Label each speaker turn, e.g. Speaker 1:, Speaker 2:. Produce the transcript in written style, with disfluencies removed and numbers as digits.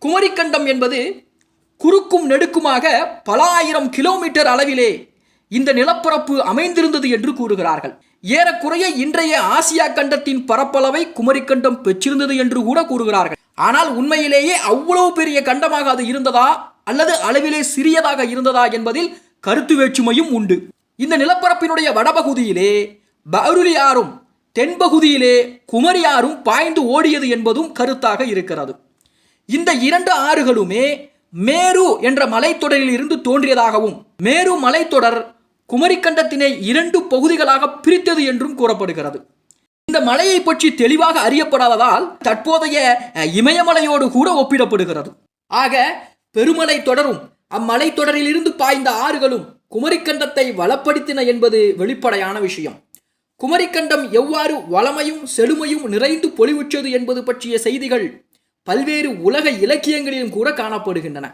Speaker 1: குமரிக்கண்டம் என்பது குறுக்கும் நெடுக்குமாக பல ஆயிரம் கிலோமீட்டர் அளவிலே இந்த நிலப்பரப்பு அமைந்திருந்தது என்று கூறுகிறார்கள். ஏறக்குறைய இன்றைய ஆசியா கண்டத்தின் பரப்பளவை குமரிக்கண்டம் பெற்றிருந்தது என்று கூட கூறுகிறார்கள். ஆனால் உண்மையிலேயே அவ்வளவு பெரிய கண்டமாக அது இருந்ததா அல்லது அளவிலே சிறியதாக இருந்ததா என்பதில் கருத்து வேற்றுமையும் உண்டு. இந்த நிலப்பரப்பினுடைய வடபகுதியிலே பஹ்ருல் ஆறும் தென்பகுதியிலே குமரி ஆறும் பாய்ந்து ஓடியது என்பதும் கருத்தாக இருக்கிறது. இந்த இரண்டு ஆறுகளுமே மேரு என்ற மலைத்தொடரில் இருந்து தோன்றியதாகவும் மேரு மலைத்தொடர் குமரிக்கண்டத்தினை இரண்டு பகுதிகளாக பிரித்தது என்றும் கூறப்படுகிறது. இந்த மலையை பற்றி தெளிவாக அறியப்படாததால் தற்போதைய இமயமலையோடு கூட ஒப்பிடப்படுகிறது. ஆக பெருமலை தொடரும் அம்மலை தொடரில் இருந்து பாய்ந்த ஆறுகளும் குமரிக்கண்டத்தை வளப்படுத்தின என்பது வெளிப்படையான விஷயம். குமரிக்கண்டம் எவ்வாறு வளமையும் செழுமையும் நிறைந்து பொலிவுற்றது என்பது பற்றிய செய்திகள் பல்வேறு உலக இலக்கியங்களிலும் கூட காணப்படுகின்றன.